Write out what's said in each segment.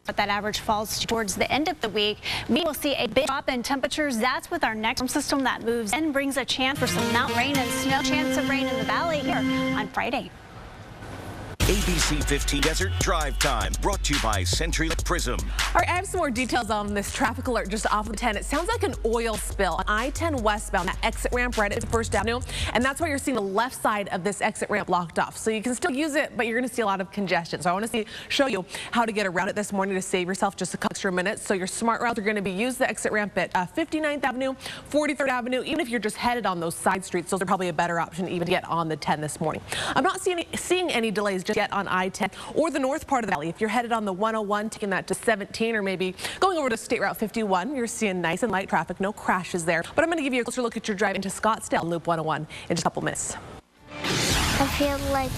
but that average falls towards the end of the week. We will see a big drop in temperatures. That's with our next storm system that moves and brings a chance for some mountain rain and snow. Chance of rain in the valley here on Friday. ABC 15 Desert Drive Time, brought to you by Century Prism. All right, I have some more details on this traffic alert just off of 10. It sounds like an oil spill on I-10 westbound, that exit ramp right at First Avenue, and that's why you're seeing the left side of this exit ramp blocked off. So you can still use it, but you're going to see a lot of congestion. So I want to show you how to get around it this morning to save yourself just a couple extra minutes. So your smart routes are going to be use the exit ramp at 59th Avenue, 43rd Avenue. Even if you're just headed on those side streets, those are probably a better option even to get on the 10 this morning. I'm not seeing any delays just yet on I-10 or the north part of the valley. If you're headed on the 101, taking that to 17, or maybe going over to State Route 51, you're seeing nice and light traffic, no crashes there. But I'm going to give you a closer look at your drive into Scottsdale on Loop 101 in just a couple minutes. I feel like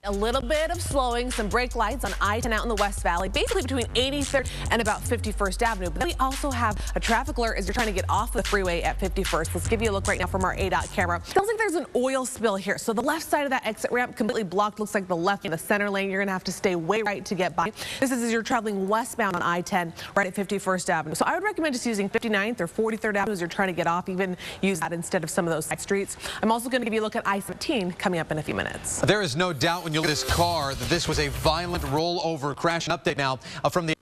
a little bit of slowing, some brake lights on I-10 out in the West Valley, basically between 83rd and about 51st Avenue. But then we also have a traffic alert as you're trying to get off the freeway at 51st. Let's give you a look right now from our ADOT camera. Sounds like there's an oil spill here. So the left side of that exit ramp completely blocked. Looks like the left in the center lane. You're going to have to stay way right to get by. This is as you're traveling westbound on I-10 right at 51st Avenue. So I would recommend just using 59th or 43rd Avenue as you're trying to get off. Even use that instead of some of those side streets. I'm also going to give you a look at I-17 coming up in a few minutes. There is no doubt when you look at this car that this was a violent rollover crash. An update now from the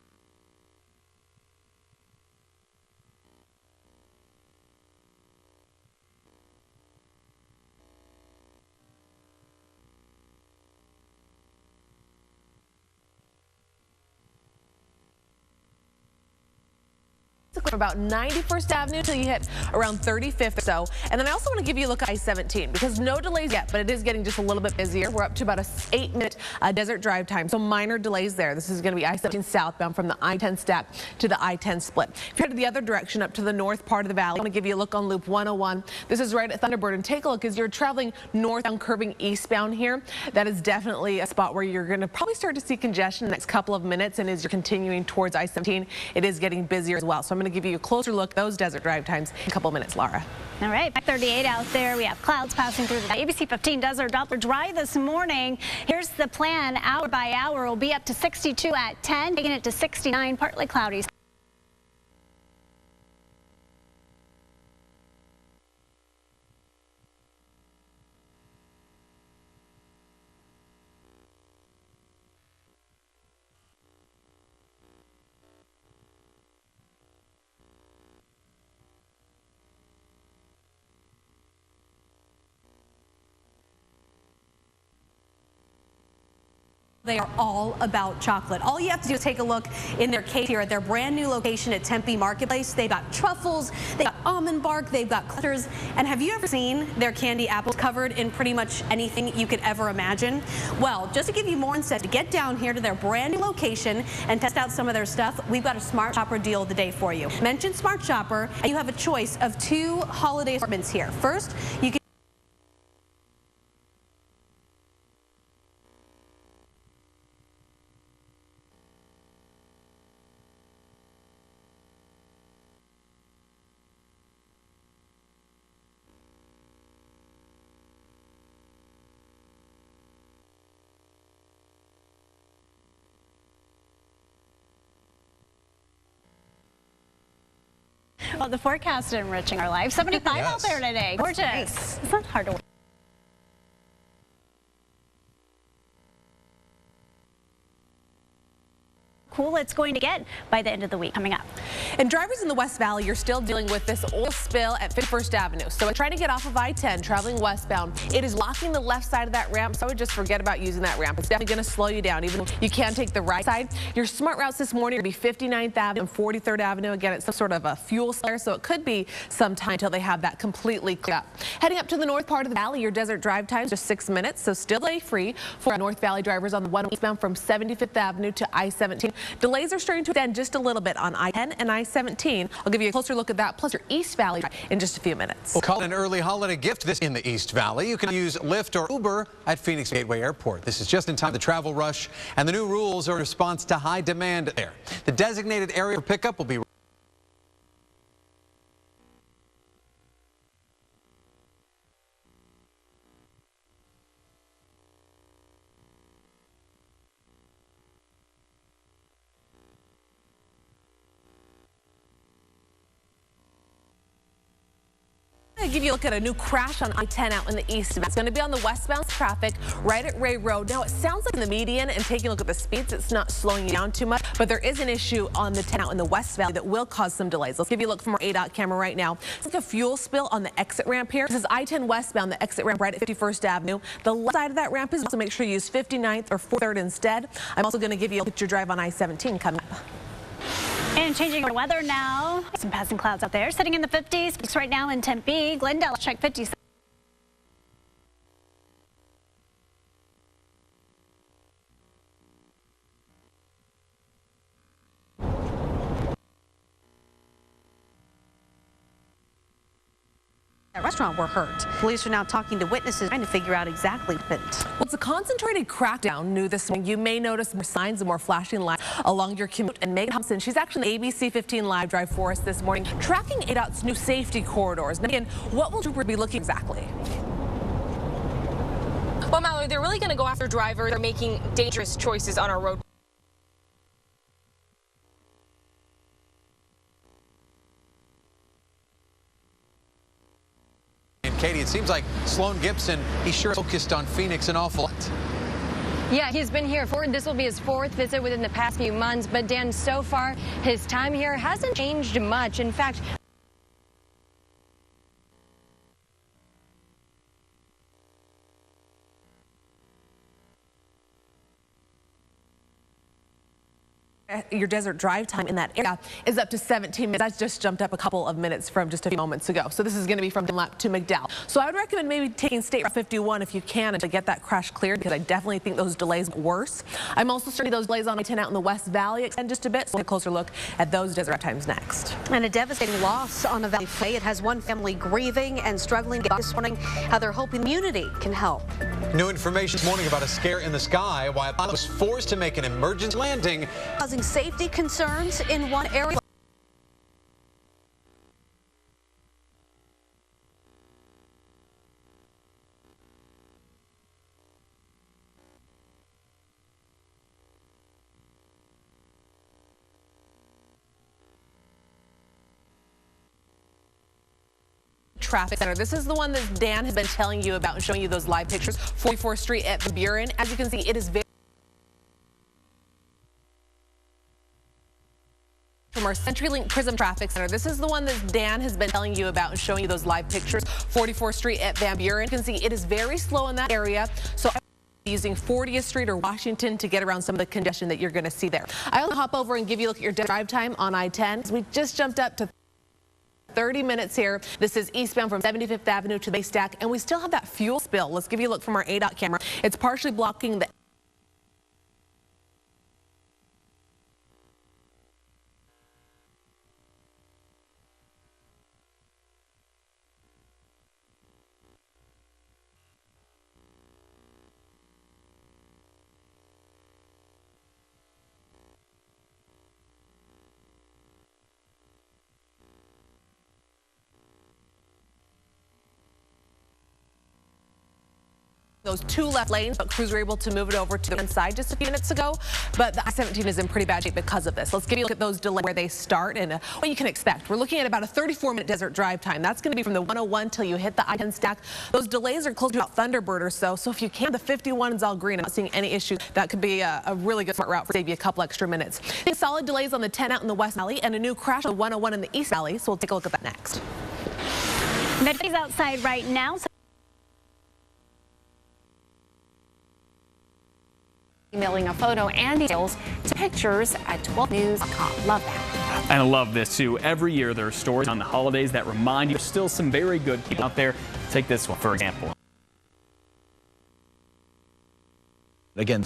about 91st Avenue till you hit around 35th or so. And then I also want to give you a look at I-17 because no delays yet, but it is getting just a little bit busier. We're up to about a 8-minute desert drive time, so minor delays there. This is going to be I-17 southbound from the I-10 stack to the I-10 split. If you're headed the other direction up to the north part of the valley, I want to give you a look on Loop 101. This is right at Thunderbird, and take a look as you're traveling northbound, curving eastbound here. That is definitely a spot where you're going to probably start to see congestion in the next couple of minutes, and as you're continuing towards I-17, it is getting busier as well. So I'm going to give you a closer look at those desert drive times in a couple minutes, Laura. All right, 38 out there. We have clouds passing through the ABC 15 Desert Doppler dry this morning. Here's the plan. Hour by hour, we'll be up to 62 at 10, taking it to 69, partly cloudy. They are all about chocolate. All you have to do is take a look in their case here at their brand new location at Tempe Marketplace. They've got truffles, they've got almond bark, they've got clusters. And have you ever seen their candy apples covered in pretty much anything you could ever imagine? Well, just to give you more insight, to get down here to their brand new location and test out some of their stuff, we've got a Smart Shopper deal of the day for you. Mention Smart Shopper and you have a choice of 2 holiday assortments here. First, you can Well, the forecast enriching our life. 75 Yes. out there today. Gorgeous. Nice. It's not hard to cool it's going to get by the end of the week coming up. And drivers in the West Valley, you're still dealing with this oil spill at 51st Avenue. So when trying to get off of I-10 traveling westbound, it is blocking the left side of that ramp. So I would just forget about using that ramp. It's definitely going to slow you down, even though you can take the right side. Your smart routes this morning will be 59th Avenue and 43rd Avenue. Again, it's some sort of a fuel flare, so it could be some time until they have that completely cleared up. Heading up to the north part of the valley, your desert drive time is just 6 minutes, so still delay free for North Valley drivers on the 1 eastbound from 75th Avenue to I-17. Delays are starting to extend just a little bit on I-10 and I-17. I'll give you a closer look at that, plus your East Valley in just a few minutes. We'll call it an early holiday gift this in the East Valley. You can use Lyft or Uber at Phoenix Gateway Airport. This is just in time for the travel rush, and the new rules are in response to high demand there. The designated area for pickup will be I'm going to give you a look at a new crash on I-10 out in the east. It's going to be on the westbound traffic right at Ray Road. Now, it sounds like in the median and taking a look at the speeds, it's not slowing you down too much, but there is an issue on the 10 out in the West Valley that will cause some delays. Let's give you a look from our ADOT camera right now. It's like a fuel spill on the exit ramp here. This is I-10 westbound, the exit ramp right at 51st Avenue. The left side of that ramp is also make sure you use 59th or 43rd instead. I'm also going to give you a picture drive on I-17 coming up. And changing our weather now. Some passing clouds out there. Sitting in the 50s. It's right now in Tempe. Glendale, check 57. That restaurant were hurt. Police are now talking to witnesses trying to figure out exactly what happened. Well, it's a concentrated crackdown new this morning. You may notice more signs and more flashing lights along your commute. And Megan Thompson, she's actually an ABC 15 live drive for us this morning, tracking ADOT's new safety corridors. Now, again, what will troopers be looking exactly? Well, Mallory, they're really going to go after drivers. They're making dangerous choices on our road. Katie, it seems like Sloan Gibson, he's sure focused on Phoenix an awful lot. Yeah, he's been here this will be his 4th visit within the past few months. But Dan, so far, his time here hasn't changed much. In fact, your desert drive time in that area is up to 17 minutes. That's just jumped up a couple of minutes from just a few moments ago. So this is going to be from Dunlap to McDowell. So I would recommend maybe taking State Route 51 if you can to get that crash cleared, because I definitely think those delays get worse. I'm also starting those delays on I-10 out in the West Valley extend just a bit. So we'll take a closer look at those desert drive times next. And a devastating loss on the Valley Faye. It has one family grieving and struggling this morning. How they're hoping the community can help. New information this morning about a scare in the sky while a pilot was forced to make an emergency landing, Causing safety concerns in one area. Traffic center. This is the one that Dan has been telling you about and showing you those live pictures. 44th Street at Van Buren. As you can see, it is very from our CenturyLink Prism Traffic Center. This is the one that Dan has been telling you about and showing you those live pictures. 44th Street at Van Buren. You can see it is very slow in that area. So using 40th Street or Washington to get around some of the congestion that you're going to see there. I'll hop over and give you a look at your drive time on I-10. We just jumped up to 30 minutes here. This is eastbound from 75th Avenue to Bay Stack, and we still have that fuel spill. Let's give you a look from our ADOT camera. It's partially blocking the those two left lanes, but crews were able to move it over to the one side just a few minutes ago. But the I-17 is in pretty bad shape because of this. Let's give you a look at those delays where they start and what you can expect. We're looking at about a 34-minute desert drive time. That's going to be from the 101 till you hit the I-10 stack. Those delays are close to about Thunderbird or so. So if you can, the 51 is all green. I'm not seeing any issues. That could be a really good smart route for save you a couple extra minutes. Solid delays on the 10 out in the West Valley and a new crash on the 101 in the East Valley. So we'll take a look at that next. Medvey's outside right now. Emailing a photo and details to pictures at 12news.com. Love that. And I love this too. Every year there are stories on the holidays that remind you there's still some very good people out there. Take this one, for example. Again,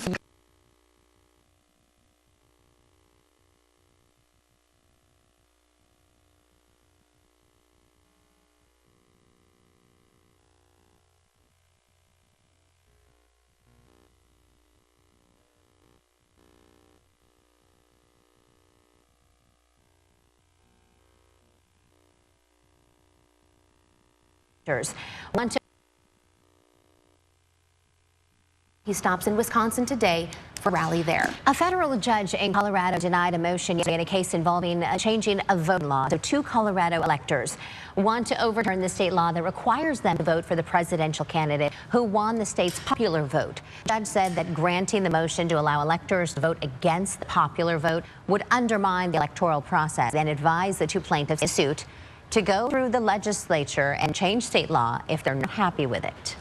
He stops in Wisconsin today for a rally there. A federal judge in Colorado denied a motion in a case involving changing a voting law. So 2 Colorado electors want to overturn the state law that requires them to vote for the presidential candidate who won the state's popular vote. The judge said that granting the motion to allow electors to vote against the popular vote would undermine the electoral process and advised the 2 plaintiffs in suit to go through the legislature and change state law if they're not happy with it.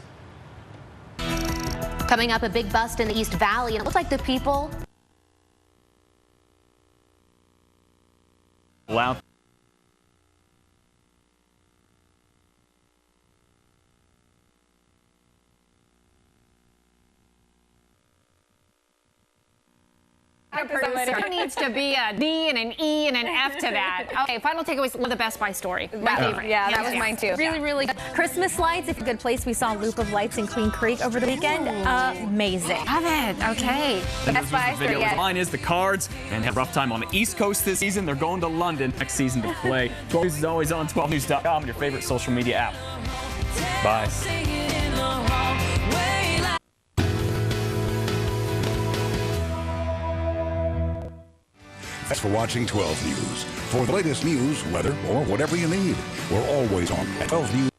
Coming up, a big bust in the East Valley, and it looks like the people Wow. There needs to be a D and an E and an F to that. Okay, final takeaways. Love the Best Buy story. My favorite. Yeah, that was mine too. Really, really good. Christmas lights, it's a good place. We saw a loop of lights in Queen Creek over the weekend. Amazing. Love it. Okay. Best Buy Video. Mine is the Cards and had a rough time on the East Coast this season. They're going to London next season to play. 12 News is always on 12news.com and your favorite social media app. Bye. Thanks for watching 12 News. For the latest news, weather, or whatever you need, we're always on at 12 News.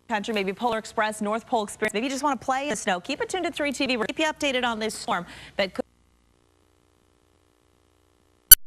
Country, maybe Polar Express, North Pole Experience. Maybe you just want to play in the snow. Keep it tuned to 3 TV. We'll keep you updated on this storm that could